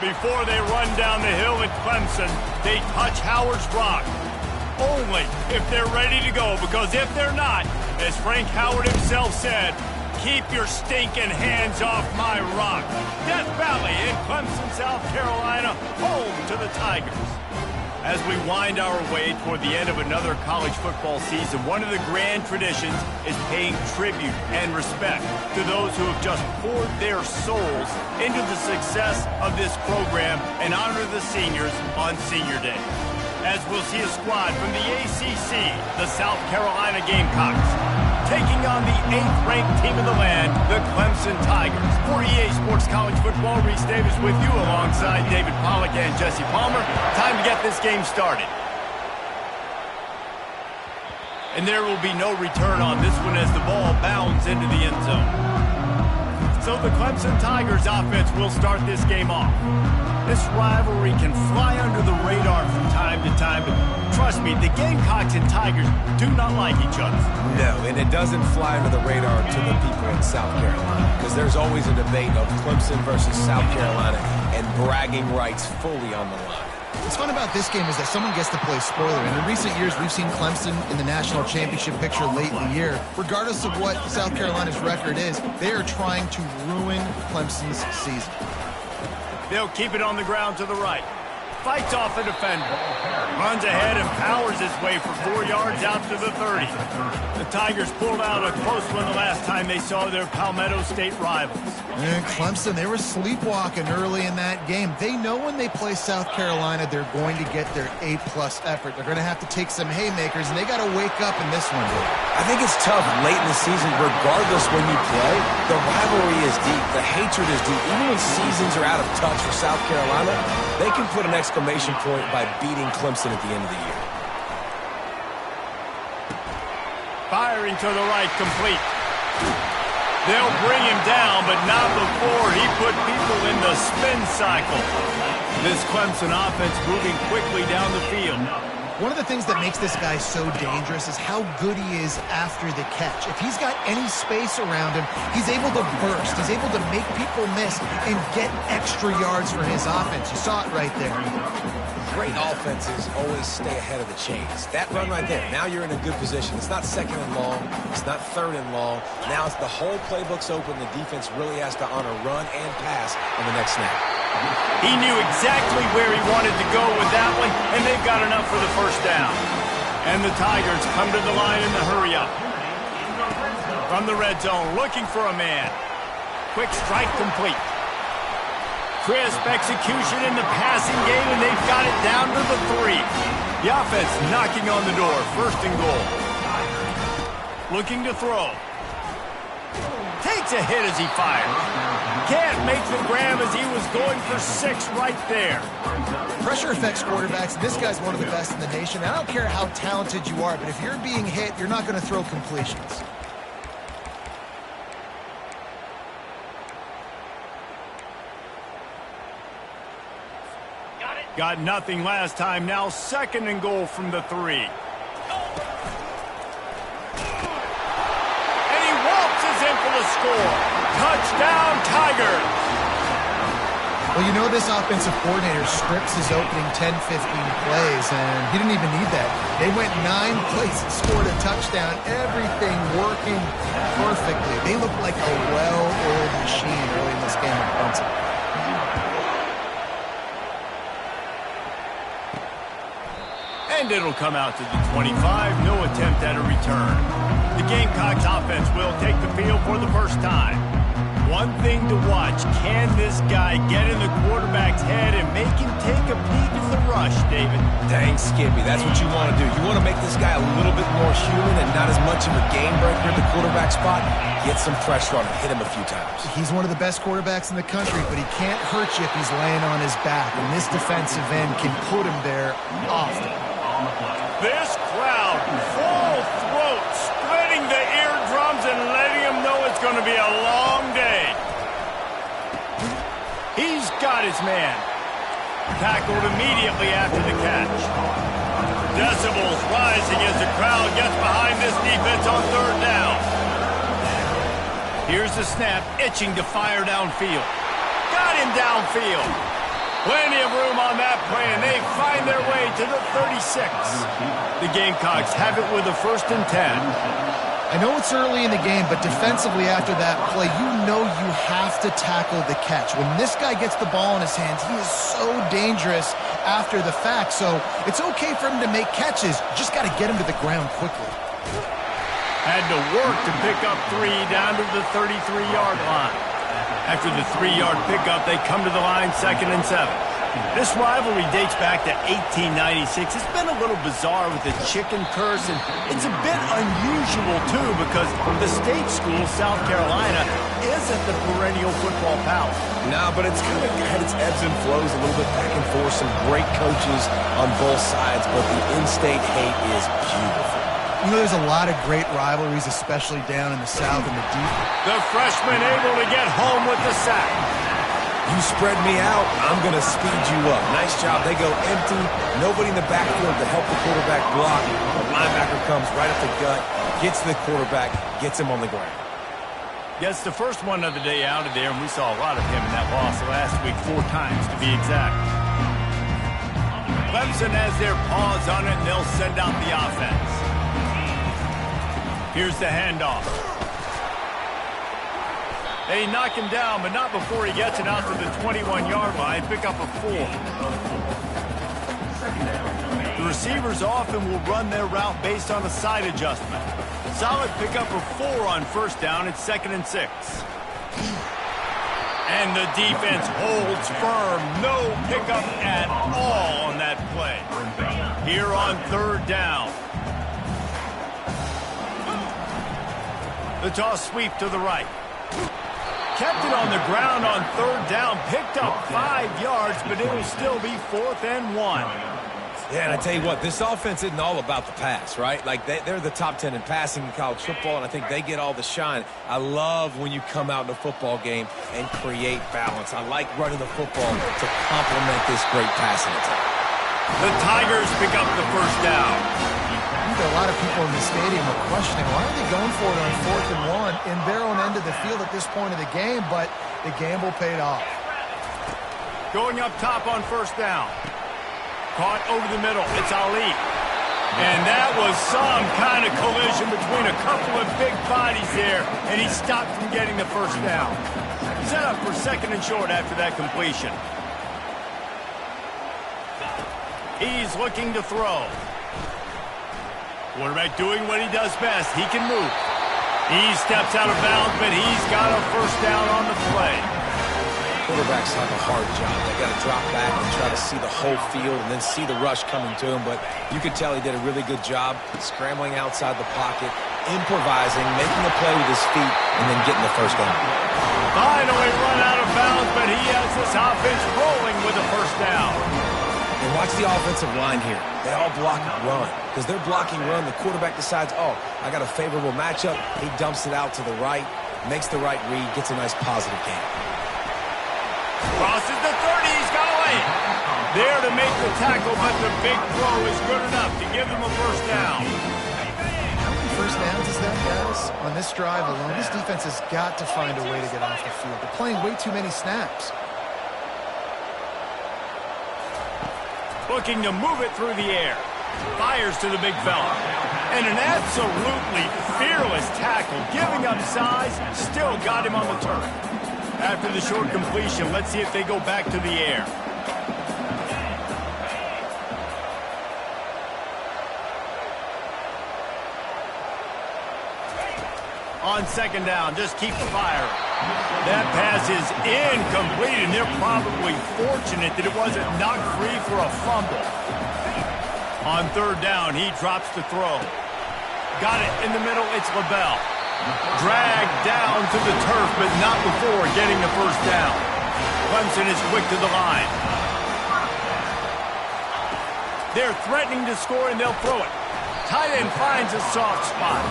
Before they run down the hill at Clemson, they touch Howard's rock. Only if they're ready to go, because if they're not, as Frank Howard himself said, keep your stinking hands off my rock. Death Valley in Clemson, South Carolina, home to the Tigers. As we wind our way toward the end of another college football season, one of the grand traditions is paying tribute and respect to those who have just poured their souls into the success of this program and honor the seniors on Senior Day. As we'll see a squad from the ACC, the South Carolina Gamecocks, taking on the 8th-ranked team in the land, the Clemson Tigers. For EA Sports College Football, Reese Davis with you alongside David Pollack and Jesse Palmer. Time to get this game started. And there will be no return on this one as the ball bounds into the end zone. So the Clemson Tigers offense will start this game off. This rivalry can fly under the radar from time to time, but trust me, the Gamecocks and Tigers do not like each other. No, and it doesn't fly under the radar to the people in South Carolina, because there's always a debate of Clemson versus South Carolina and bragging rights fully on the line. What's fun about this game is that someone gets to play spoiler, and in recent years we've seen Clemson in the national championship picture late in the year. Regardless of what South Carolina's record is, they are trying to ruin Clemson's season. They'll keep it on the ground to the right. Fights off a defender. Runs ahead and powers his way for 4 yards out to the 30. The Tigers pulled out a close one the last time they saw their Palmetto State rivals. And Clemson, they were sleepwalking early in that game. They know when they play South Carolina, they're going to get their A-plus effort. They're going to have to take some haymakers, and they got to wake up in this one. I think it's tough late in the season, regardless when you play. The rivalry is deep. The hatred is deep. Even when seasons are out of touch for South Carolina, they can put an exclamation point by beating Clemson at the end of the year. Firing to the right, complete. They'll bring him down, but not before he put people in the spin cycle. This Clemson offense moving quickly down the field. One of the things that makes this guy so dangerous is how good he is after the catch. If he's got any space around him, he's able to burst. He's able to make people miss and get extra yards for his offense. You saw it right there. Great offenses always stay ahead of the chains. That run right there, now you're in a good position. It's not second and long. It's not third and long. Now it's the whole playbook's open. The defense really has to honor run and pass on the next snap. He knew exactly where he wanted to go with that one, and they've got enough for the first down. And the Tigers come to the line in the hurry-up. From the red zone, looking for a man. Quick strike complete. Crisp execution in the passing game, and they've got it down to the 3. The offense knocking on the door, 1st and goal. Looking to throw. Takes a hit as he fires. Can't make the grab as he was going for 6 right there. Pressure affects quarterbacks. This guy's one of the best in the nation. I don't care how talented you are, but if you're being hit, you're not going to throw completions. Got nothing last time. Now 2nd and goal from the 3. And he waltzes in for the score. Touchdown, Tigers. Well, you know this offensive coordinator strips his opening 10, 15 plays, and he didn't even need that. They went 9 plays and scored a touchdown. Everything working perfectly. They look like a well-oiled machine early in this game of Clemson. And it'll come out to the 25. No attempt at a return. The Gamecocks offense will take the field for the first time. One thing to watch, can this guy get in the quarterback's head and make him take a peek at the rush, David? Dang, Skippy, that's what you want to do. You want to make this guy a little bit more human and not as much of a game breaker at the quarterback spot. Get some pressure on him, hit him a few times. He's one of the best quarterbacks in the country, but he can't hurt you if he's laying on his back, and this defensive end can put him there often. This crowd, full throat, splitting the eardrums and letting them know it's going to be a long day. He's got his man. Tackled immediately after the catch. Decibels rising as the crowd gets behind this defense on 3rd down. Here's the snap, itching to fire downfield. Got him downfield. Plenty of room on that play, and they find their way to the 36. The Gamecocks have it with a 1st and 10. I know it's early in the game, but defensively after that play, you know you have to tackle the catch. When this guy gets the ball in his hands, he is so dangerous after the fact. So it's okay for him to make catches. Just got to get him to the ground quickly. Had to work to pick up 3 down to the 33-yard line. After the 3-yard pickup, they come to the line 2nd and 7. This rivalry dates back to 1896. It's been a little bizarre with the chicken curse, and it's a bit unusual, too, because the state school, South Carolina, isn't the perennial football power. No, but it's kind of had its ebbs and flows, a little bit back and forth, some great coaches on both sides, but the in-state hate is beautiful. You know, there's a lot of great rivalries, especially down in the South and the deep. The freshman able to get home with the sack. You spread me out, I'm going to speed you up. Nice job. They go empty. Nobody in the backfield to help the quarterback block. The linebacker comes right up the gut, gets to the quarterback, gets him on the ground. Gets the first one of the day out of there, and we saw a lot of him in that loss last week, 4 times to be exact. Clemson has their paws on it, and they'll send out the offense. Here's the handoff. They knock him down, but not before he gets it out to the 21-yard line. Pick up a 4. The receivers often will run their route based on a side adjustment. Solid pickup of 4 on 1st down. It's 2nd and 6. And the defense holds firm. No pickup at all on that play. Here on 3rd down. The toss sweep to the right. Kept it on the ground on 3rd down. Picked up 5 yards, but it'll still be 4th and 1. Yeah, and I tell you what, this offense isn't all about the pass, right? Like, they're the top 10 in passing in college football, and I think they get all the shine. I love when you come out in a football game and create balance. I like running the football to complement this great passing attack. The Tigers pick up the 1st down. I think a lot of people in the stadium are questioning, why are they going for it on 4th and 1 in their own end of the field at this point of the game, but the gamble paid off. Going up top on 1st down. Caught over the middle. It's Ali. And that was some kind of collision between a couple of big bodies there, and he stopped from getting the 1st down. Set up for 2nd and short after that completion. He's looking to throw. Quarterback doing what he does best. He can move. He steps out of bounds, but he's got a 1st down on the play. Quarterbacks have a hard job. They got to drop back and try to see the whole field and then see the rush coming to him. But you could tell he did a really good job scrambling outside the pocket, improvising, making a play with his feet, and then getting the 1st down. Finally run out of bounds, but he has this offense rolling with a 1st down. And watch the offensive line here. They all block and run. Because they're blocking run, the quarterback decides, oh, I got a favorable matchup. He dumps it out to the right, makes the right read, gets a nice positive gain. Crosses the 30. He's got to lay it. There to make the tackle, but the big throw is good enough to give them a 1st down. How many 1st downs is that, guys? On this drive alone, this defense has got to find a way to get off the field. They're playing way too many snaps. Looking to move it through the air. Fires to the big fella. And an absolutely fearless tackle. Giving up size, still got him on the turf. After the short completion, let's see if they go back to the air. On 2nd down, just keep the fire. That pass is incomplete, and they're probably fortunate that it wasn't knocked free for a fumble. On 3rd down, he drops to throw. Got it in the middle, it's LaBelle. Dragged down to the turf, but not before getting the 1st down. Clemson is quick to the line. They're threatening to score, and they'll throw it. Tight end finds a soft spot.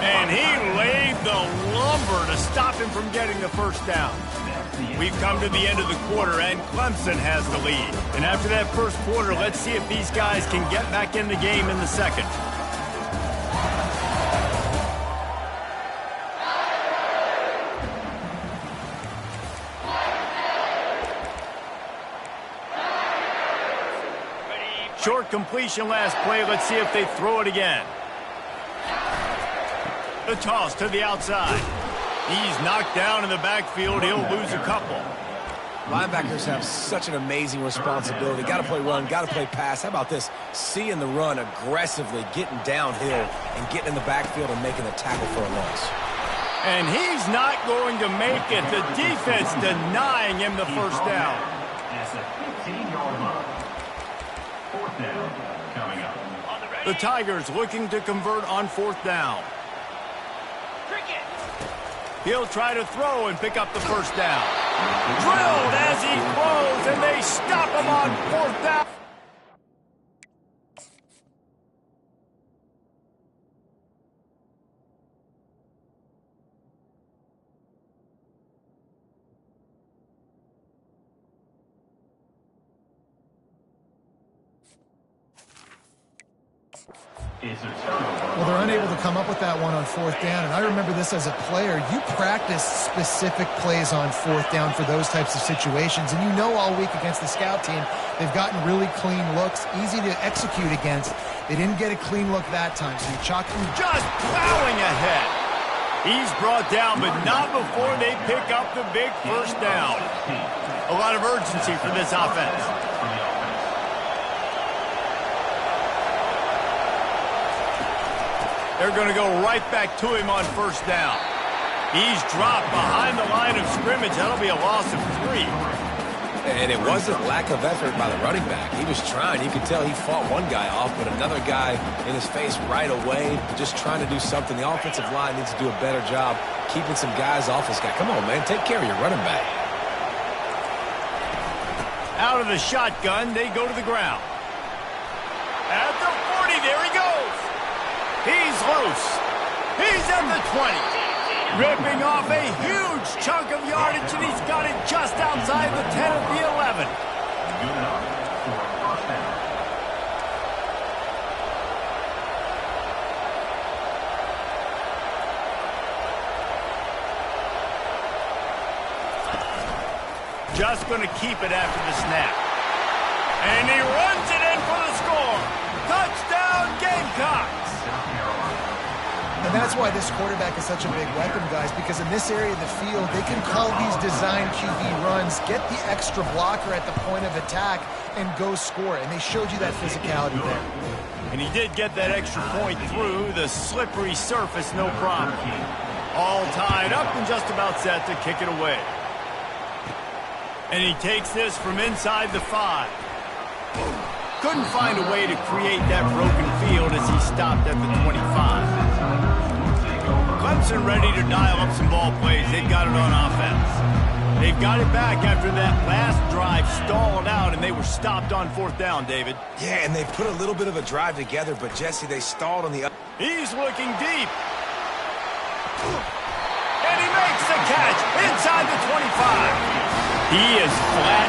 And he laid the lumber to stop him from getting the 1st down. We've come to the end of the quarter, and Clemson has the lead. And after that 1st quarter, let's see if these guys can get back in the game in the 2nd. Short completion last play. Let's see if they throw it again. The toss to the outside. He's knocked down in the backfield. He'll lose a couple. Linebackers have such an amazing responsibility. Got to play run, got to play pass. How about this? Seeing the run aggressively, getting downhill, and getting in the backfield and making a tackle for a loss. And he's not going to make it. The defense denying him the first down. That's a 15-yard line. Fourth down coming up. The Tigers looking to convert on fourth down. He'll try to throw and pick up the first down. Drilled as he throws, and they stop him on fourth down. Well, they're unable to come up with that one on fourth down, and I remember this as a player. You practice specific plays on fourth down for those types of situations, and you know all week against the scout team, they've gotten really clean looks, easy to execute against. They didn't get a clean look that time, so you chalk them. Just plowing ahead. He's brought down, but not before they pick up the big first down. A lot of urgency for this offense. They're going to go right back to him on first down. He's dropped behind the line of scrimmage. That'll be a loss of 3. And it wasn't lack of effort by the running back. He was trying. You could tell he fought one guy off, but another guy in his face right away, just trying to do something. The offensive line needs to do a better job keeping some guys off this guy. Come on, man. Take care of your running back. Out of the shotgun, they go to the ground. At the 40, there he goes. He's loose. He's at the 20. Ripping off a huge chunk of yardage, and he's got it just outside the 10 of the 11. Good enough for a first down. Just going to keep it after the snap. And he runs it in for the score. Touchdown, Gamecocks. And that's why this quarterback is such a big weapon, guys, because in this area of the field, they can call these design QB runs, get the extra blocker at the point of attack, and go score. And they showed you that physicality there. And he did get that extra point through the slippery surface, no problem. All tied up and just about set to kick it away. And he takes this from inside the 5. Couldn't find a way to create that broken field as he stopped at the 25. Clemson ready to dial up some ball plays. They've got it on offense. They've got it back after that last drive stalled out, and they were stopped on fourth down, David. Yeah, and they put a little bit of a drive together, but, Jesse, they stalled on the other. He's looking deep. And he makes the catch inside the 25. He is flat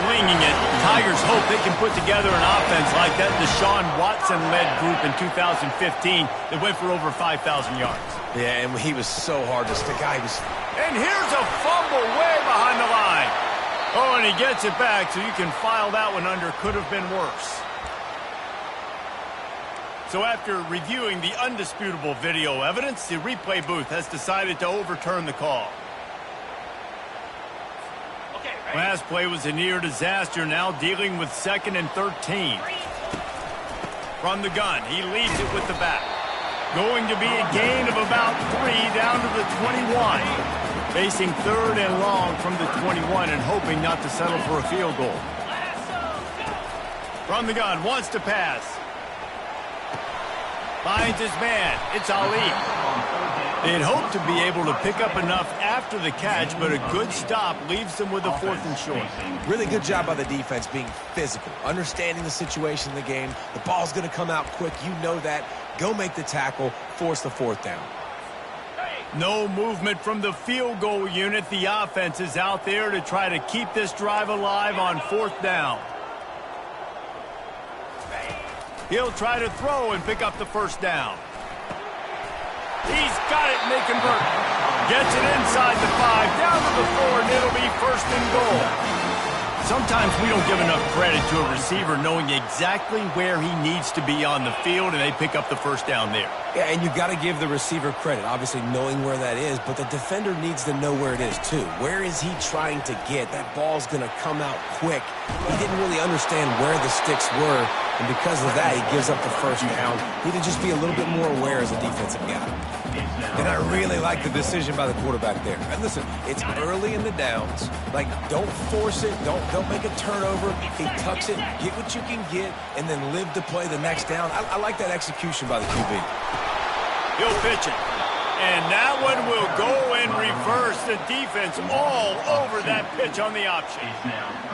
slinging it. Tigers hope they can put together an offense like that Deshaun Watson-led group in 2015 that went for over 5,000 yards. Yeah, and he was so hard to stick out. And here's a fumble way behind the line. Oh, and he gets it back, so you can file that one under. Could have been worse. So after reviewing the undisputable video evidence, the replay booth has decided to overturn the call. Last play was a near disaster, now dealing with 2nd and 13. From the gun, he leads it with the back. Going to be a gain of about 3 down to the 21. Facing 3rd and long from the 21 and hoping not to settle for a field goal. From the gun, wants to pass. Finds his man. It's Ali. They'd hoped to be able to pick up enough after the catch, but a good stop leaves them with a 4th and short. Really good job by the defense being physical, understanding the situation in the game. The ball's going to come out quick. You know that. Go make the tackle, force the 4th down. No movement from the field goal unit. The offense is out there to try to keep this drive alive on 4th down. He'll try to throw and pick up the first down. He's got it, and they convert. Gets it inside the 5, down to the 4, and it'll be 1st and goal. Sometimes we don't give enough credit to a receiver knowing exactly where he needs to be on the field, and they pick up the first down there. Yeah, and you got to give the receiver credit, obviously knowing where that is, but the defender needs to know where it is too. Where is he trying to get? That ball's going to come out quick. He didn't really understand where the sticks were, and because of that, he gives up the first down. Need to just be a little bit more aware as a defensive guy. And I really like the decision by the quarterback there. And listen, it's early in the downs. Like, don't force it. Don't make a turnover. He tucks it, get what you can get, and then live to play the next down. I like that execution by the QB. He'll pitch it. And that one will go in reverse. The defense all over that pitch on the option.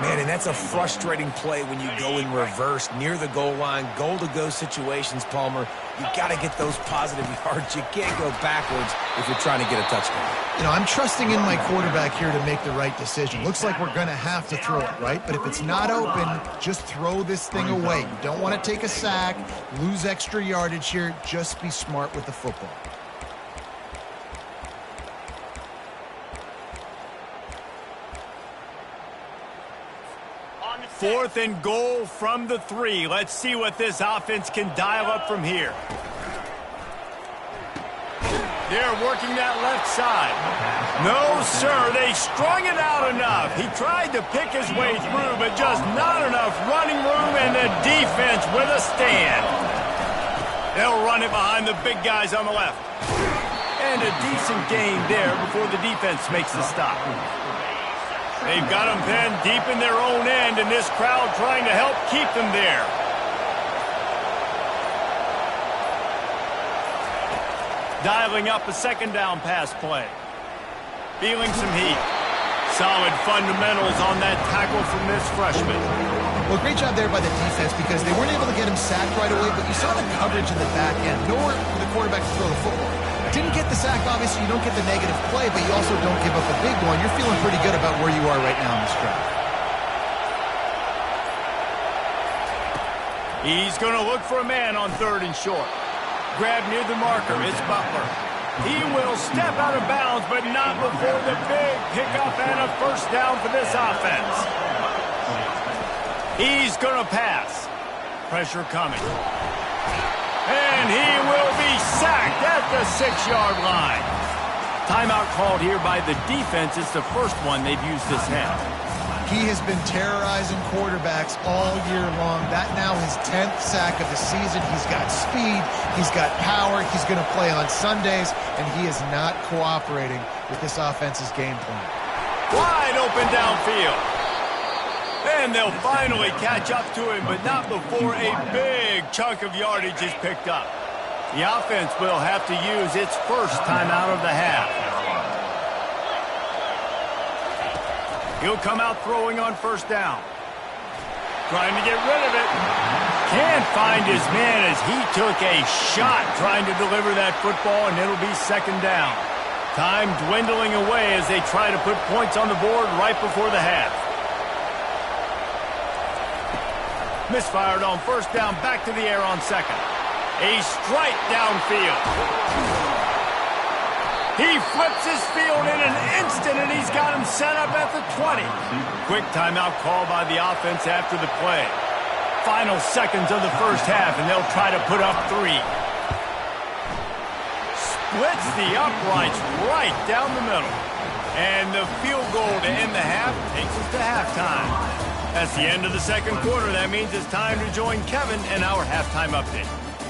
Man, and that's a frustrating play when you go in reverse near the goal line, goal-to-go situations, Palmer. You got to get those positive yards. You can't go backwards if you're trying to get a touchdown. You know, I'm trusting in my quarterback here to make the right decision. Looks like we're going to have to throw it, right? But if it's not open, just throw this thing away. You don't want to take a sack, lose extra yardage here. Just be smart with the football. Fourth and goal from the 3. Let's see what this offense can dial up from here. They're working that left side. No, sir, they strung it out enough. He tried to pick his way through, but just not enough running room, and the defense with a stand. They'll run it behind the big guys on the left. And a decent gain there before the defense makes the stop. They've got them pinned deep in their own end, and this crowd trying to help keep them there. Dialing up a second down pass play. Feeling some heat. Solid fundamentals on that tackle from this freshman. Well, great job there by the defense because they weren't able to get him sacked right away, but you saw the coverage in the back end. Nowhere for the quarterback to throw the football. Didn't get the sack, obviously. You don't get the negative play, but you also don't give up a big one. You're feeling pretty good about where you are right now in this drive. He's going to look for a man on 3rd and short. Grab near the marker. It's Butler. He will step out of bounds, but not before the big pickup and a first down for this offense. He's going to pass. Pressure coming. And he will be sacked at the 6-yard line. Timeout called here by the defense. It's the first one they've used this half. He has been terrorizing quarterbacks all year long. That now his 10th sack of the season. He's got speed. He's got power. He's going to play on Sundays, and he is not cooperating with this offense's game plan. Wide open downfield. And they'll finally catch up to him, but not before a big chunk of yardage is picked up. The offense will have to use its first timeout of the half. He'll come out throwing on first down. Trying to get rid of it. Can't find his man as he took a shot trying to deliver that football, and it'll be second down. Time dwindling away as they try to put points on the board right before the half. Misfired on first down, back to the air on second. A strike downfield. He flips his field in an instant, and he's got him set up at the 20. Quick timeout call by the offense after the play. Final seconds of the first half, and they'll try to put up 3. Splits the uprights right down the middle. And the field goal to end the half takes us to halftime. That's the end of the second quarter. That means it's time to join Kevin in our halftime update.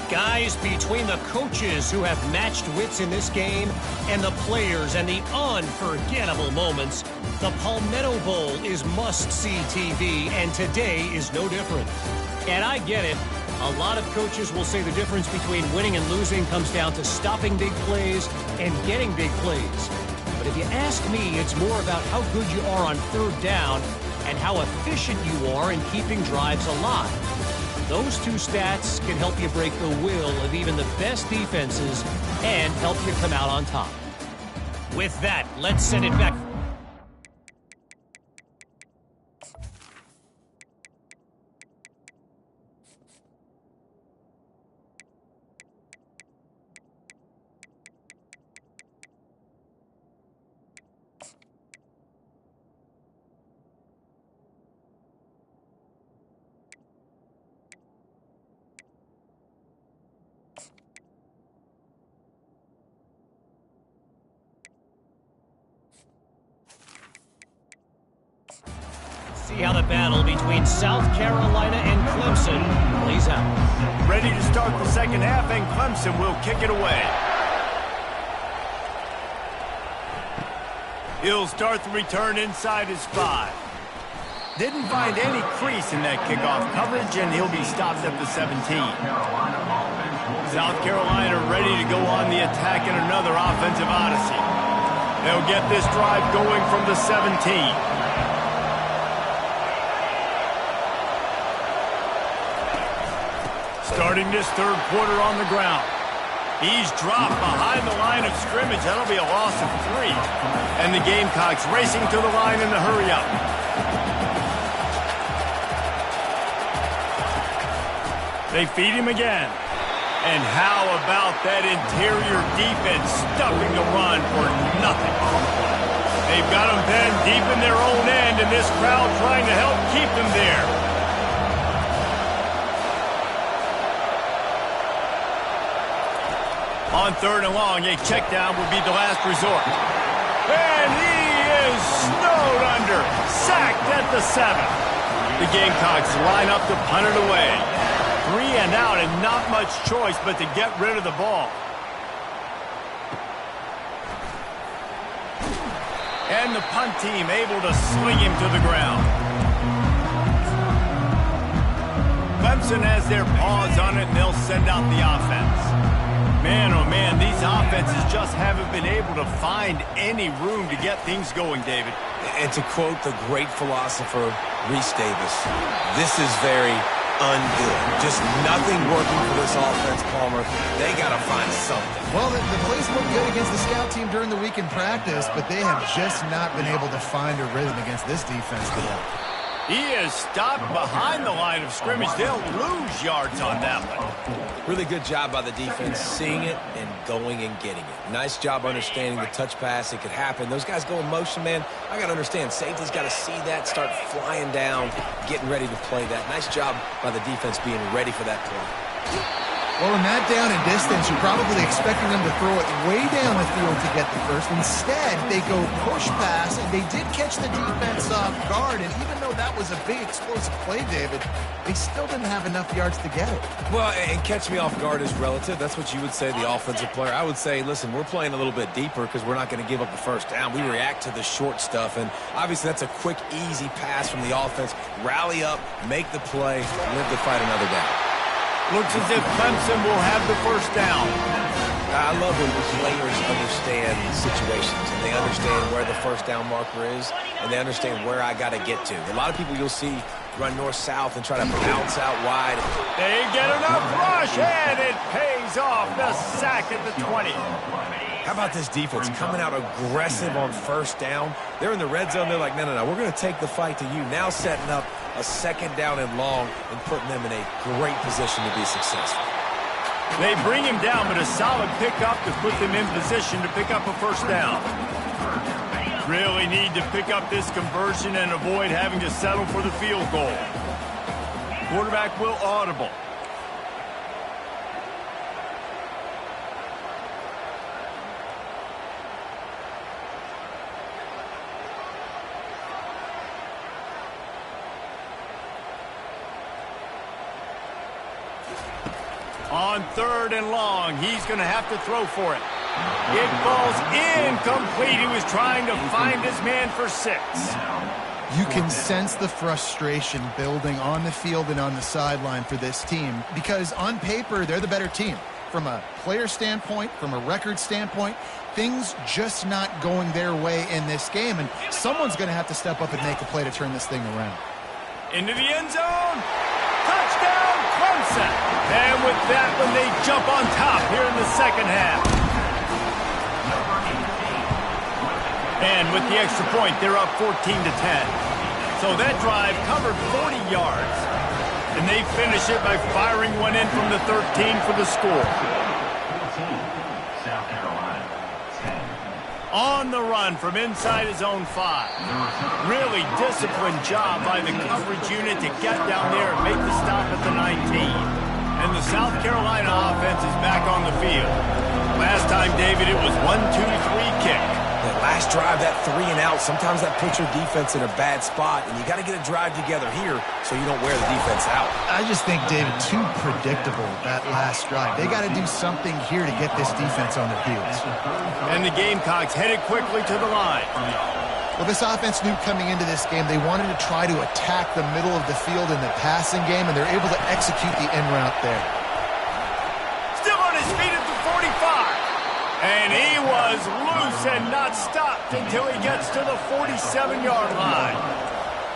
Guys, between the coaches who have matched wits in this game and the players and the unforgettable moments, the Palmetto Bowl is must-see TV, and today is no different. And I get it. A lot of coaches will say the difference between winning and losing comes down to stopping big plays and getting big plays. But if you ask me, it's more about how good you are on 3rd down and how efficient you are in keeping drives alive. Those two stats can help you break the will of even the best defenses and help you come out on top. With that, let's send it back. See how the battle between South Carolina and Clemson plays out. Ready to start the second half, and Clemson will kick it away. He'll start the return inside his 5. Didn't find any crease in that kickoff coverage, and he'll be stopped at the 17. South Carolina ready to go on the attack in another offensive odyssey. They'll get this drive going from the 17. Starting this third quarter on the ground. He's dropped behind the line of scrimmage. That'll be a loss of 3. And the Gamecocks racing to the line in the hurry-up. They feed him again. And how about that interior defense stuffing the run for nothing? They've got him pinned deep in their own end, and this crowd trying to help keep them there. On third and long, a check down would be the last resort. And he is snowed under. Sacked at the 7. The Gamecocks line up to punt it away. 3 and out, and not much choice but to get rid of the ball. And the punt team able to sling him to the ground. Clemson has their paws on it, and they'll send out the offense. Man, oh man, these offenses just haven't been able to find any room to get things going, David. And to quote the great philosopher, Reese Davis, this is very ungood. Just nothing working for this offense, Palmer. They got to find something. Well, the plays look good against the scout team during the week in practice, but they have just not been able to find a rhythm against this defense today. He is stopped behind the line of scrimmage. They'll lose yards on that one. Really good job by the defense, seeing it and going and getting it. Nice job understanding the touch pass. It could happen. Those guys go in motion, man. I got to understand, safety's got to see that, start flying down, getting ready to play that. Nice job by the defense being ready for that play. Well, in that down and distance, you're probably expecting them to throw it way down the field to get the first. Instead, they go push pass, and they did catch the defense off guard. And even though that was a big explosive play, David, they still didn't have enough yards to get it. Well, and catch me off guard is relative. That's what you would say, the offensive player. I would say, listen, we're playing a little bit deeper because we're not going to give up the first down. We react to the short stuff, and obviously that's a quick, easy pass from the offense. Rally up, make the play, live to fight another down. Looks as if Clemson will have the first down. I love when players understand situations and they understand where the first down marker is and they understand where I got to get to. A lot of people you'll see run north-south and try to bounce out wide. They get enough rush, and it pays off. The sack at the 20. How about this defense coming out aggressive on first down? They're in the red zone. They're like, no, we're going to take the fight to you. Now setting up a second down and long and putting them in a great position to be successful. They bring him down, but a solid pickup to put them in position to pick up a first down. Really need to pick up this conversion and avoid having to settle for the field goal. Quarterback will audible. On third and long, he's going to have to throw for it. It falls incomplete. He was trying to find his man for 6. You can sense the frustration building on the field and on the sideline for this team because on paper, they're the better team. From a player standpoint, from a record standpoint, things just not going their way in this game, and someone's going to have to step up and make a play to turn this thing around. Into the end zone. Touchdown, Clemson. And with that one, they jump on top here in the second half. And with the extra point, they're up 14-10. So that drive covered 40 yards. And they finish it by firing one in from the 13 for the score. South Carolina, 10. On the run from inside his own 5. Really disciplined job by the coverage unit to get down there and make the stop at the 19. And the South Carolina offense is back on the field. Last time, David, it was 1-2-3 kick. Yeah, Last drive, that 3 and out, sometimes that puts your defense in a bad spot, and you got to get a drive together here so you don't wear the defense out. I just think, David, too predictable, that last drive. They got to do something here to get this defense on their heels. And the Gamecocks headed quickly to the line. Well, this offense knew coming into this game they wanted to try to attack the middle of the field in the passing game, and they're able to execute the in route there. Still on his feet at the 45. And he was loose and not stopped until he gets to the 47-yard line.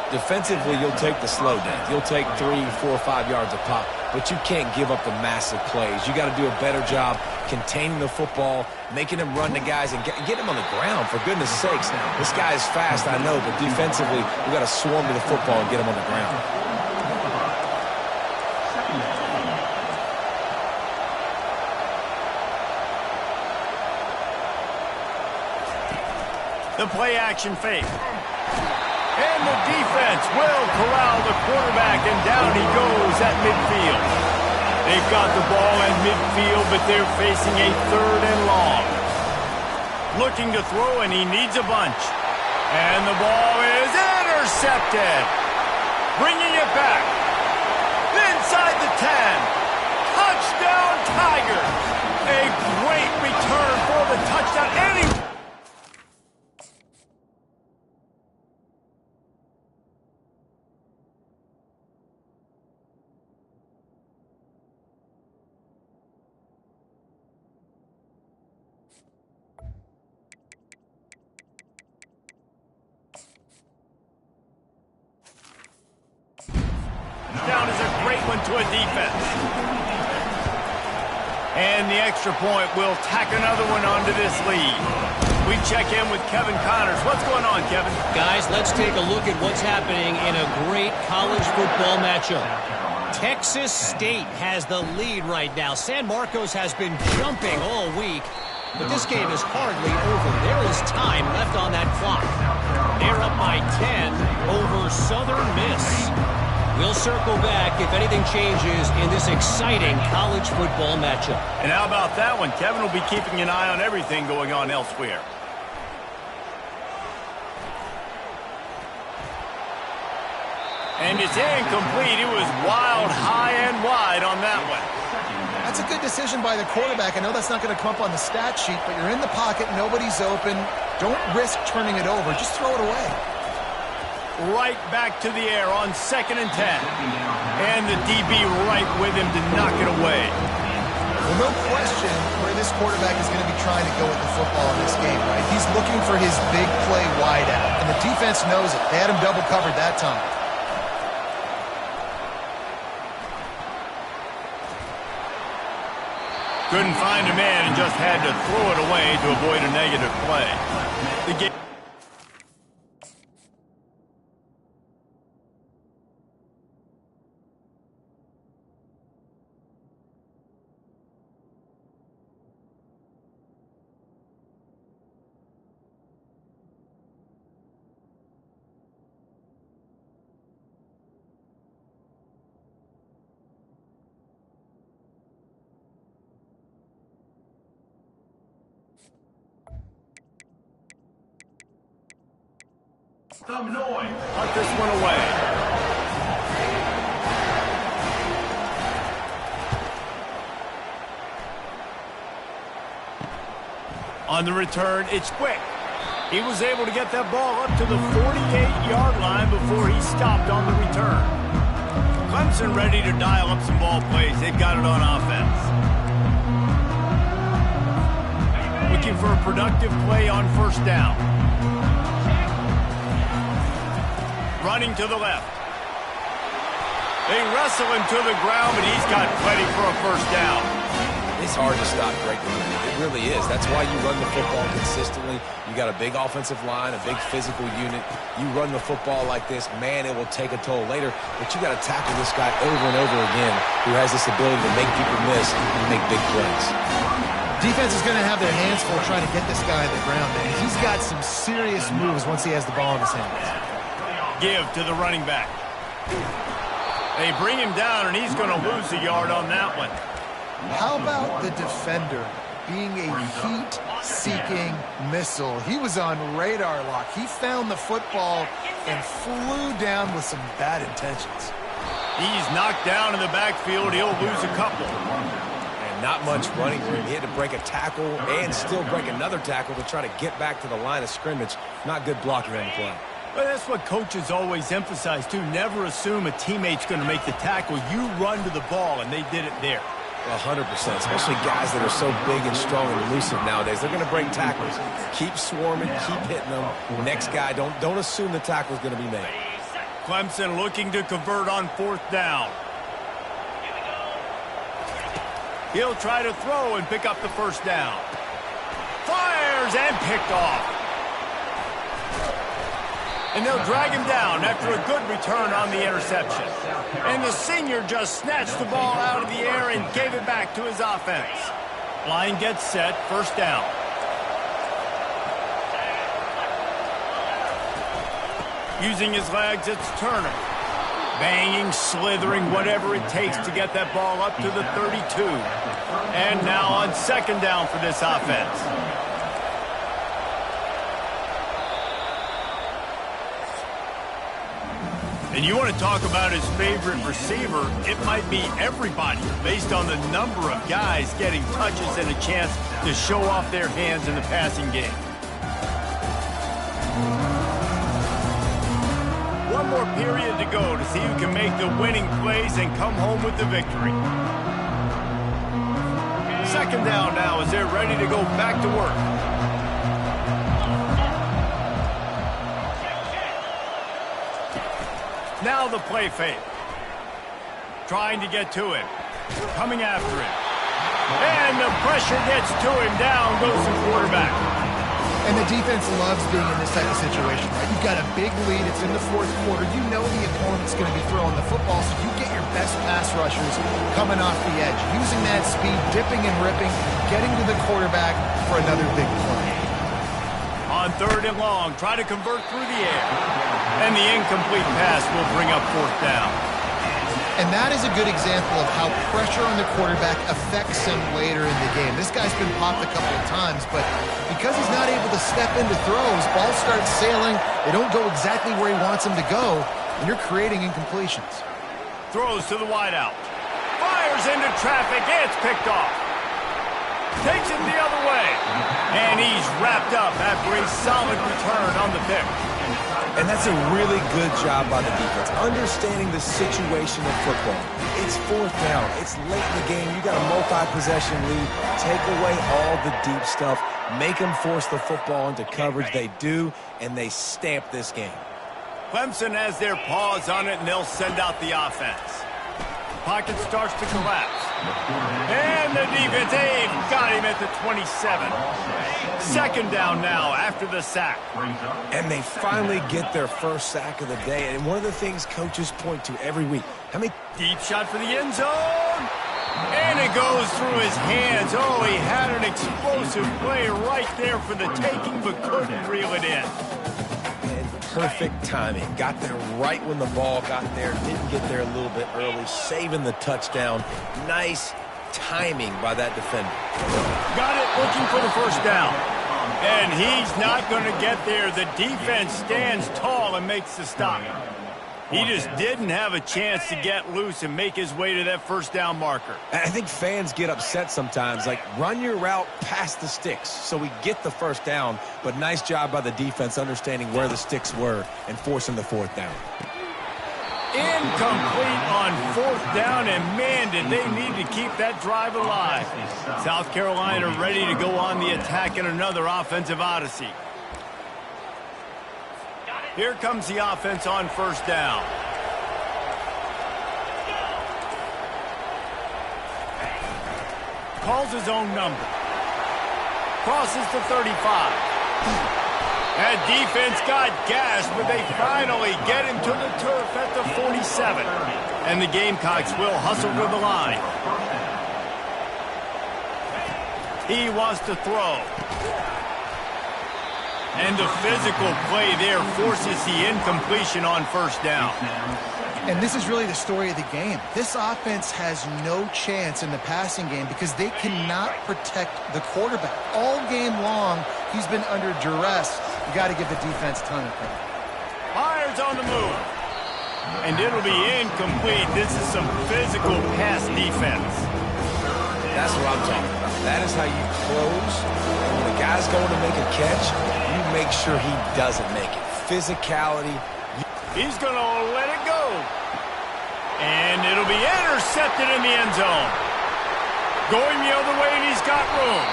Defensively, you'll take the slow down. You'll take 3, 4, 5 yards a pop, but you can't give up the massive plays. You got to do a better job containing the football, making him run the guys, and get him on the ground, for goodness sakes. This guy is fast, I know, but defensively, we got to swarm to the football and get him on the ground. The play-action fake. And the defense will corral the quarterback, and down he goes at midfield. They've got the ball at midfield, but they're facing a 3rd and long. Looking to throw, and he needs a bunch. And the ball is intercepted. Bringing it back. Inside the 10. Touchdown, Tigers. A great return for the touchdown. Down is a great one to a defense. And the extra point will tack another one onto this lead. We check in with Kevin Connors. What's going on, Kevin? Guys, let's take a look at what's happening in a great college football matchup. Texas State has the lead right now. San Marcos has been jumping all week, but this game is hardly over. There is time left on that clock. They're up by 10 over Southern Miss. We'll circle back if anything changes in this exciting college football matchup. And how about that one? Kevin will be keeping an eye on everything going on elsewhere. And it's incomplete. It was wild, high and wide on that one. That's a good decision by the quarterback. I know that's not going to come up on the stat sheet, but you're in the pocket, nobody's open. Don't risk turning it over. Just throw it away. Right back to the air on 2nd and 10. And the DB right with him to knock it away. Well, no question where this quarterback is going to be trying to go with the football in this game, right? He's looking for his big play wide out, and the defense knows it. They had him double covered that time. Couldn't find a man and just had to throw it away to avoid a negative play. The game. Some noise. Put this one away. On the return, it's quick. He was able to get that ball up to the 48-yard line before he stopped on the return. Clemson ready to dial up some ball plays. They've got it on offense. Looking for a productive play on 1st down. Running to the left. They wrestle him to the ground, but he's got plenty for a 1st down. It's hard to stop great movement. It really is. That's why you run the football consistently. You got a big offensive line, a big physical unit. You run the football like this, man, it will take a toll later. But you got to tackle this guy over and over again who has this ability to make people miss and make big plays. Defense is going to have their hands full trying to get this guy on the ground, man. He's got some serious moves once he has the ball in his hands. Give to the running back. They bring him down, and he's going to lose a yard on that one. How about the defender being a heat-seeking missile. He was on radar lock. He found the football and flew down with some bad intentions. He's knocked down in the backfield. He'll lose a couple. And not much running room. He had to break a tackle and still break another tackle to try to get back to the line of scrimmage. Not good blocking on the play. But that's what coaches always emphasize, too. Never assume a teammate's going to make the tackle. You run to the ball, and they did it there. 100%, especially guys that are so big and strong and elusive nowadays. They're going to break tackles. Keep swarming, keep hitting them. Next guy, don't assume the tackle's going to be made. Clemson looking to convert on 4th down. He'll try to throw and pick up the first down. Fires and picked off. And they'll drag him down after a good return on the interception. And the senior just snatched the ball out of the air and gave it back to his offense. Line gets set, first down. Using his legs, it's Turner. Banging, slithering, whatever it takes to get that ball up to the 32. And now on 2nd down for this offense. And you want to talk about his favorite receiver, it might be everybody based on the number of guys getting touches and a chance to show off their hands in the passing game. One more period to go to see who can make the winning plays and come home with the victory. 2nd down now as they're ready to go back to work. Now the play fake. Trying to get to him. Coming after him. And the pressure gets to him. Down goes the quarterback. And the defense loves being in this type of situation, right? You've got a big lead. It's in the 4th quarter. You know the opponent's going to be throwing the football, so you get your best pass rushers coming off the edge, using that speed, dipping and ripping, getting to the quarterback for another big play. On 3rd and long, try to convert through the air. And the incomplete pass will bring up 4th down. And that is a good example of how pressure on the quarterback affects him later in the game. This guy's been popped a couple of times, but because he's not able to step into throws, balls start sailing, they don't go exactly where he wants them to go, and you're creating incompletions. Throws to the wideout. Fires into traffic, it's picked off. Takes it the other way. And he's wrapped up after a solid return on the pick. And that's a really good job by the defense, understanding the situation of football. It's 4th down. It's late in the game. You got a multi-possession lead. Take away all the deep stuff. Make them force the football into coverage. They do, and they stamp this game. Clemson has their paws on it, and they'll send out the offense. Pocket starts to collapse. And the defense, they've got him at the 27. 2nd down now after the sack. And they finally get their first sack of the day. And one of the things coaches point to every week. How many? Deep shot for the end zone. And it goes through his hands. Oh, he had an explosive play right there for the taking, but couldn't reel it in. Perfect timing. Got there right when the ball got there. Didn't get there a little bit early. Saving the touchdown. Nice timing by that defender. Got it looking for the first down. And he's not going to get there. The defense stands tall and makes the stop. He just didn't have a chance to get loose and make his way to that first down marker. I think fans get upset sometimes. Like, run your route past the sticks so we get the first down. But nice job by the defense understanding where the sticks were and forcing the 4th down. Incomplete on 4th down, and man, did they need to keep that drive alive. South Carolina ready to go on the attack in another offensive odyssey. Here comes the offense on 1st down. Calls his own number. Crosses the 35. That defense got gashed, but they finally get him to the turf at the 47. And the Gamecocks will hustle to the line. He wants to throw. And the physical play there forces the incompletion on 1st down. And this is really the story of the game. This offense has no chance in the passing game because they cannot protect the quarterback. All game long, he's been under duress. You got to give the defense a ton of credit. Myers on the move. And it'll be incomplete. This is some physical pass defense. That's what I'm talking about. That is how you close. When the guy's going to make a catch, you make sure he doesn't make it. Physicality. He's going to let it go. And it'll be intercepted in the end zone. Going the other way, and he's got room.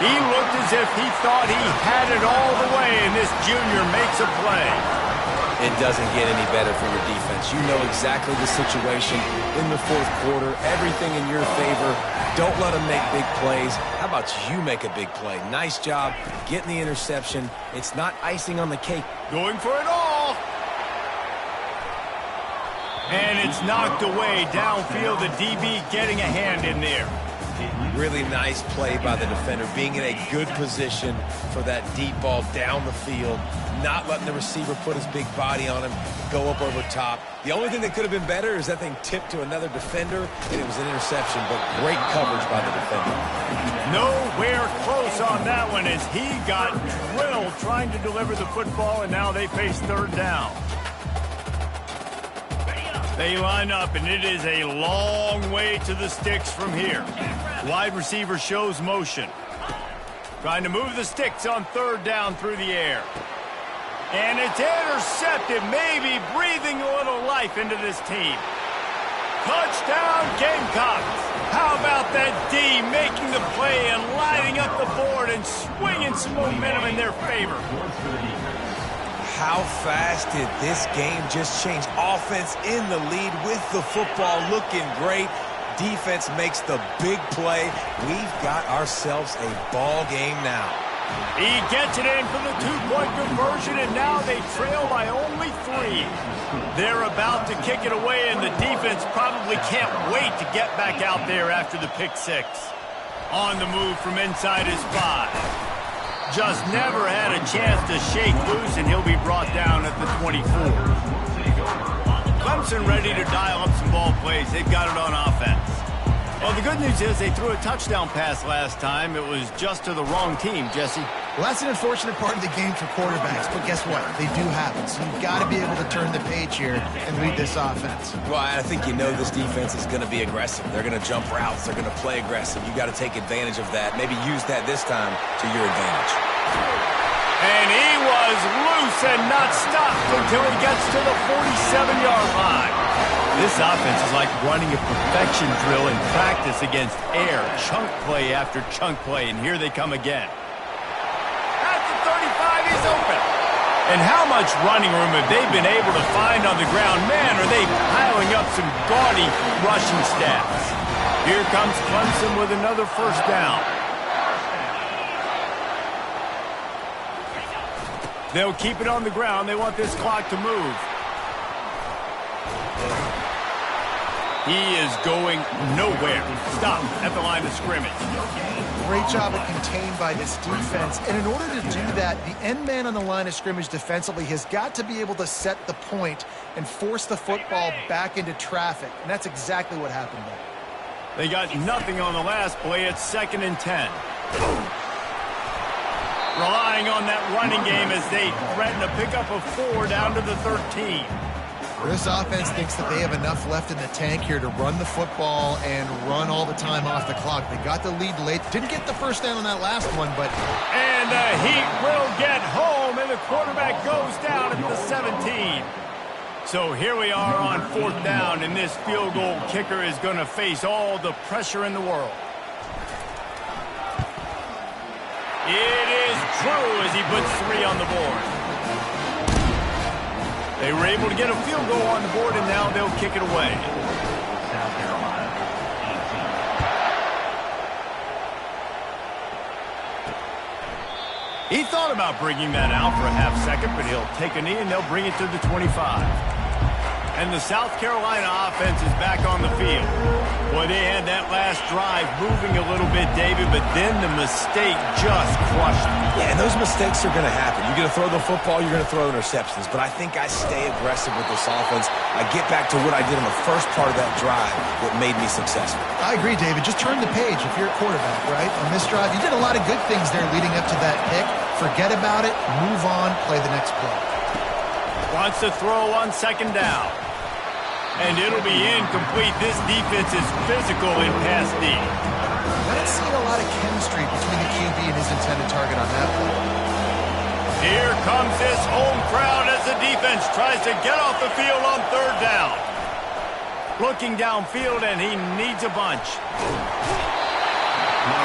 He looked as if he thought he had it all the way, and this junior makes a play. It doesn't get any better for your defense. You know exactly the situation in the fourth quarter. Everything in your favor. Don't let them make big plays. How about you make a big play? Nice job getting the interception. It's not icing on the cake. Going for it all. And it's knocked away downfield. The DB getting a hand in there. Really nice play by the defender, being in a good position for that deep ball down the field, not letting the receiver put his big body on him, go up over top. The only thing that could have been better is that thing tipped to another defender, and it was an interception, but great coverage by the defender. Nowhere close on that one as he got drilled trying to deliver the football, and now they face third down. They line up, and it is a long way to the sticks from here. Wide receiver shows motion. Trying to move the sticks on third down through the air. And it's intercepted, maybe breathing a little life into this team. Touchdown, Gamecocks. How about that D making the play and lighting up the board and swinging some momentum in their favor? How fast did this game just change? Offense in the lead with the football looking great. Defense makes the big play. We've got ourselves a ball game now. He gets it in for the two-point conversion, and now they trail by only 3. They're about to kick it away, and the defense probably can't wait to get back out there after the pick 6. On the move from inside his 5. Just never had a chance to shake loose, and he'll be brought down at the 24. Clemson ready to dial up some ball plays. They've got it on offense. Well, the good news is they threw a touchdown pass last time. It was just to the wrong team, Jesse. Well, that's an unfortunate part of the game for quarterbacks, but guess what? They do happen. So you've got to be able to turn the page here and lead this offense. Well, I think you know this defense is going to be aggressive. They're going to jump routes. They're going to play aggressive. You've got to take advantage of that. Maybe use that this time to your advantage. And he was loose and not stopped until he gets to the 47-yard line. This offense is like running a perfection drill in practice against air. Chunk play after chunk play, and here they come again. At the 35, he's open. And how much running room have they been able to find on the ground? Man, are they piling up some gaudy rushing stats. Here comes Clemson with another first down. They'll keep it on the ground. They want this clock to move. He is going nowhere. Stop at the line of scrimmage. Great job at contained by this defense. And in order to do that, the end man on the line of scrimmage defensively has got to be able to set the point and force the football back into traffic. And that's exactly what happened there. They got nothing on the last play. It's 2nd and 10. Relying on that running game as they threaten to pick up a 4 down to the 13. This offense thinks that they have enough left in the tank here to run the football and run all the time off the clock. They got the lead late. Didn't get the first down on that last one, but... And the Heat will get home, and the quarterback goes down at the 17. So here we are on 4th down, and this field goal kicker is going to face all the pressure in the world. It is true as he puts 3 on the board. They were able to get a field goal on the board, and now they'll kick it away. South Carolina, 18. He thought about bringing that out for a half second, but he'll take a knee, and they'll bring it to the 25. And the South Carolina offense is back on the field. Boy, they had that last drive moving a little bit, David, but then the mistake just crushed them. Yeah, and those mistakes are going to happen. You're going to throw the football, you're going to throw interceptions. But I think I stay aggressive with this offense. I get back to what I did on the first part of that drive that made me successful. I agree, David. Just turn the page if you're a quarterback, right? On this drive, you did a lot of good things there leading up to that pick. Forget about it, move on, play the next play. Wants to throw on second down. And it'll be incomplete. This defense is physical in pass D. I didn't see a lot of chemistry between the QB and his intended target on that play. Here comes this home crowd as the defense tries to get off the field on third down. Looking downfield, and he needs a bunch.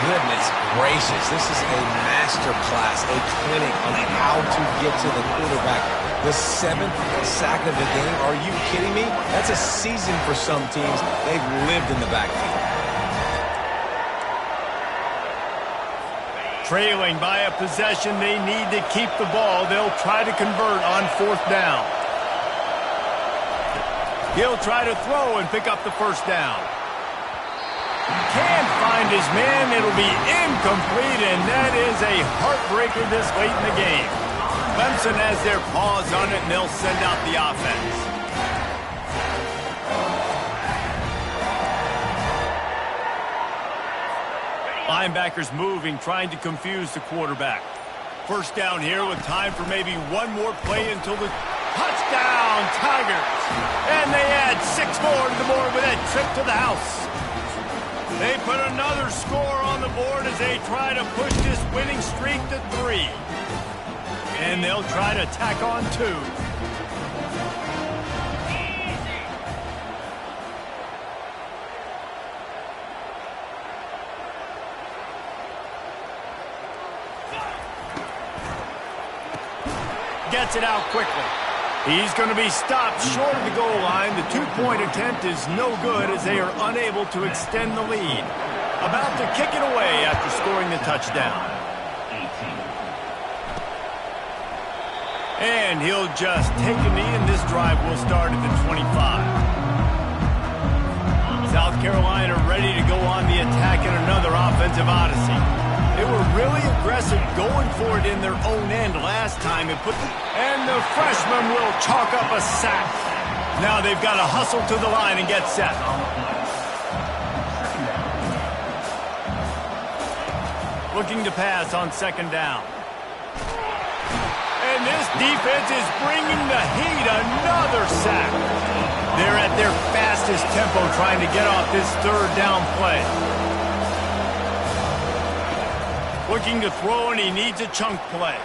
Goodness gracious, this is a master class, a clinic on how to get to the quarterback. The 7th sack of the game, are you kidding me? That's a season for some teams. They've lived in the backfield. Trailing by a possession, they need to keep the ball. They'll try to convert on fourth down. He'll try to throw and pick up the first down. Can't find his man. It'll be incomplete, and that is a heartbreaker this late in the game. Clemson has their paws on it, and they'll send out the offense. Linebackers moving, trying to confuse the quarterback. First down here with time for maybe one more play until the touchdown, Tigers. And they add 6 more to the board with that trip to the house. They put another score on the board as they try to push this winning streak to 3. And they'll try to tack on 2. Gets it out quickly. He's going to be stopped short of the goal line. The 2-point attempt is no good as they are unable to extend the lead. About to kick it away after scoring the touchdown. And he'll just take a knee, and this drive will start at the 25. South Carolina ready to go on the attack in another offensive odyssey. They were really aggressive going for it in their own end last time. And the freshman will chalk up a sack. Now they've got to hustle to the line and get set. Looking to pass on second down. And this defense is bringing the heat. Another sack. They're at their fastest tempo trying to get off this third down play. Looking to throw, and he needs a chunk play.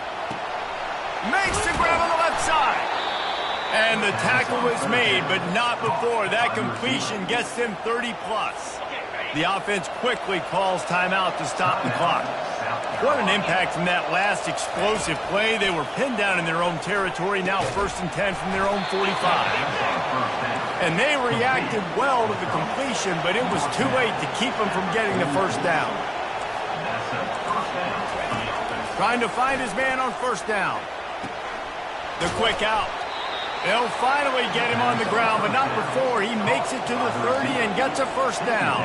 Makes the grab on the left side. And the tackle was made, but not before. That completion gets them 30-plus. The offense quickly calls timeout to stop the clock. What an impact from that last explosive play. They were pinned down in their own territory, now 1st and 10 from their own 45. And they reacted well to the completion, but it was too late to keep them from getting the first down. Trying to find his man on first down. The quick out. They'll finally get him on the ground, but not before he makes it to the 30 and gets a first down.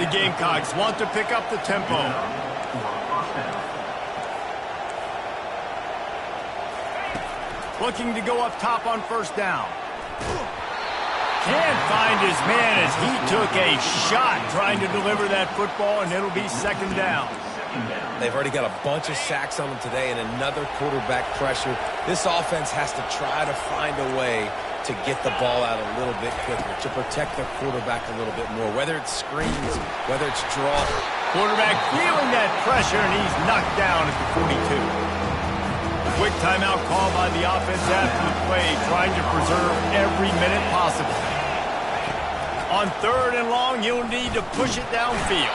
The Gamecocks want to pick up the tempo. Looking to go up top on first down. Can't find his man as he took a shot trying to deliver that football, and it'll be second down. They've already got a bunch of sacks on them today and another quarterback pressure. This offense has to try to find a way to get the ball out a little bit quicker, to protect their quarterback a little bit more, whether it's screens, whether it's draw. Quarterback feeling that pressure, and he's knocked down at the 42. Quick timeout call by the offense after the play, trying to preserve every minute possible. On third and long, you'll need to push it downfield.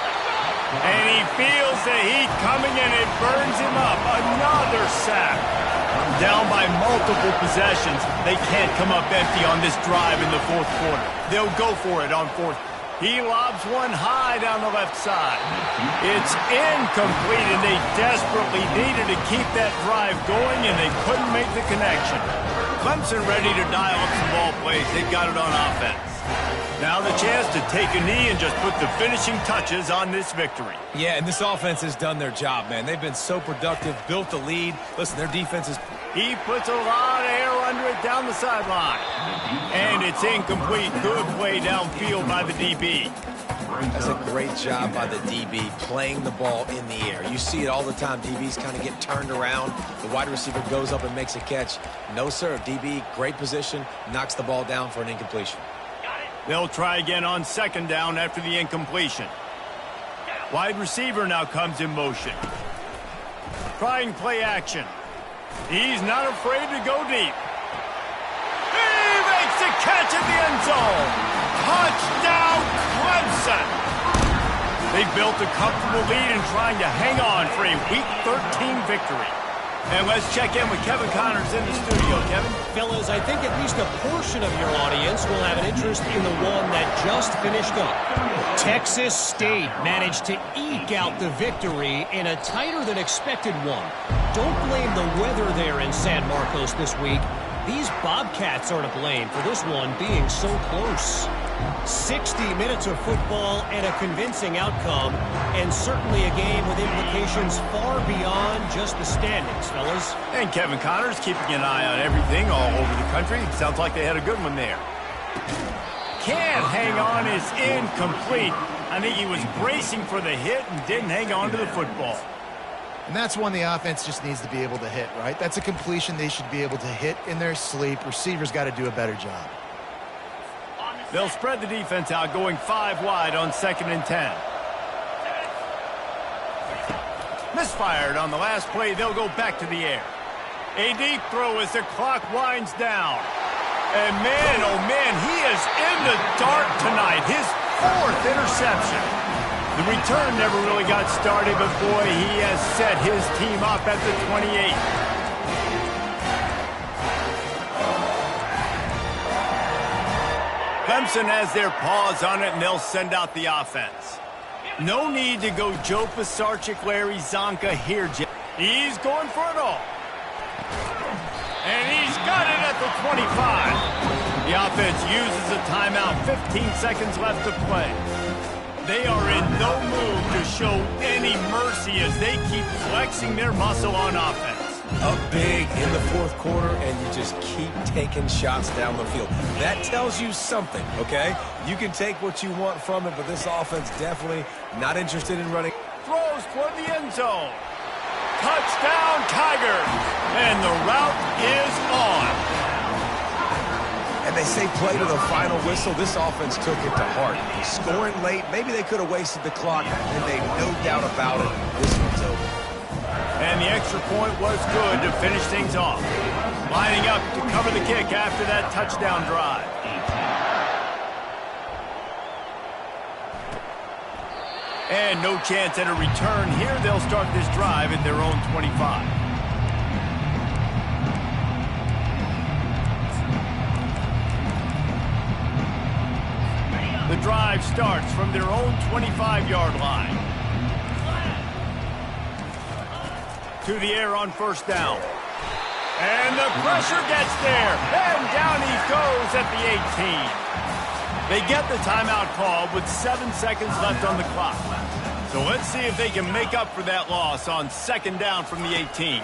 And he feels the heat coming, and it burns him up. Another sack. Down by multiple possessions. They can't come up empty on this drive in the fourth quarter. They'll go for it on fourth. He lobs one high down the left side. It's incomplete, and they desperately needed to keep that drive going, and they couldn't make the connection. Clemson ready to dial up some ball plays. They've got it on offense. Now the chance to take a knee and just put the finishing touches on this victory. Yeah, and this offense has done their job, man. They've been so productive, built the lead. Listen, their defense is... He puts a lot of air under it down the sideline. And it's incomplete. Good play downfield by the DB. That's a great job by the DB playing the ball in the air. You see it all the time. DBs kind of get turned around. The wide receiver goes up and makes a catch. No, sir. DB, great position, knocks the ball down for an incompletion. They'll try again on second down after the incompletion. Wide receiver now comes in motion. Trying play action. He's not afraid to go deep. He makes a catch at the end zone. Touchdown, Clemson. They built a comfortable lead and trying to hang on for a Week 13 victory. And let's check in with Kevin Connors in the studio. Kevin? Fellas, I think at least a portion of your audience will have an interest in the one that just finished up. Texas State managed to eke out the victory in a tighter than expected one. Don't blame the weather there in San Marcos this week. These Bobcats are to blame for this one being so close. 60 minutes of football and a convincing outcome, and certainly a game with implications far beyond just the standings, fellas. And Kevin Connors keeping an eye on everything all over the country. Sounds like they had a good one there. Can't hang on is incomplete. I think he was bracing for the hit and didn't hang on to the football. And that's one the offense just needs to be able to hit, right? That's a completion they should be able to hit in their sleep. Receivers got to do a better job. They'll spread the defense out, going 5 wide on 2nd and 10. Misfired on the last play. They'll go back to the air. A deep throw as the clock winds down. And man, oh man, he is in the dark tonight. His 4th interception. The return never really got started, but boy, he has set his team up at the 28. Clemson has their paws on it, and they'll send out the offense. No need to go Joe Pisarcik, Larry Zonka here, Jim. He's going for it all. And he's got it at the 25. The offense uses a timeout, 15 seconds left to play. They are in no mood to show any mercy as they keep flexing their muscle on offense. Up big in the 4th quarter, and you just keep taking shots down the field. That tells you something, okay? You can take what you want from it, but this offense definitely not interested in running. Throws toward the end zone. Touchdown, Tigers. And the route is on. And they say play to the final whistle. This offense took it to heart. Scoring late, maybe they could have wasted the clock, and they no doubt about it. This one's over. And the extra point was good to finish things off. Lining up to cover the kick after that touchdown drive. And no chance at a return here. They'll start this drive at their own 25. The drive starts from their own 25-yard line. To the air on 1st down. And the pressure gets there. And down he goes at the 18. They get the timeout called with 7 seconds left on the clock. So let's see if they can make up for that loss on 2nd down from the 18.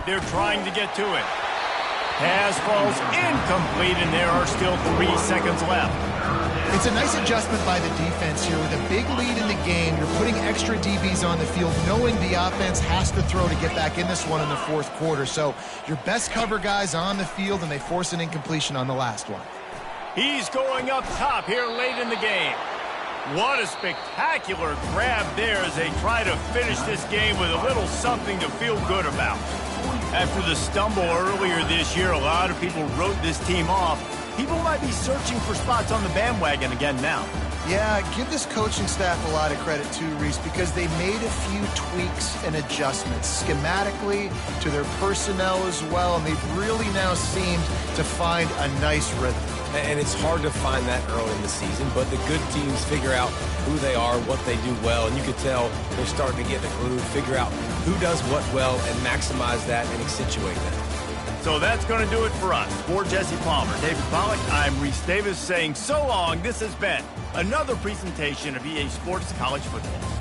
They're trying to get to it. Pass falls incomplete, and there are still 3 seconds left. It's a nice adjustment by the defense here. With a big lead in the game, you're putting extra DBs on the field, knowing the offense has to throw to get back in this one in the 4th quarter. So your best cover guys on the field, and they force an incompletion on the last one. He's going up top here late in the game. What a spectacular grab there as they try to finish this game with a little something to feel good about. After the stumble earlier this year, a lot of people wrote this team off. People might be searching for spots on the bandwagon again now. Yeah, give this coaching staff a lot of credit too, Reese, because they made a few tweaks and adjustments schematically to their personnel as well, and they've really now seemed to find a nice rhythm. And it's hard to find that early in the season, but the good teams figure out who they are, what they do well, and you could tell they're starting to get the groove, figure out who does what well, and maximize that and accentuate that. So that's going to do it for us. For Jesse Palmer, David Pollack, I'm Reese Davis saying so long. This has been another presentation of EA Sports College Football.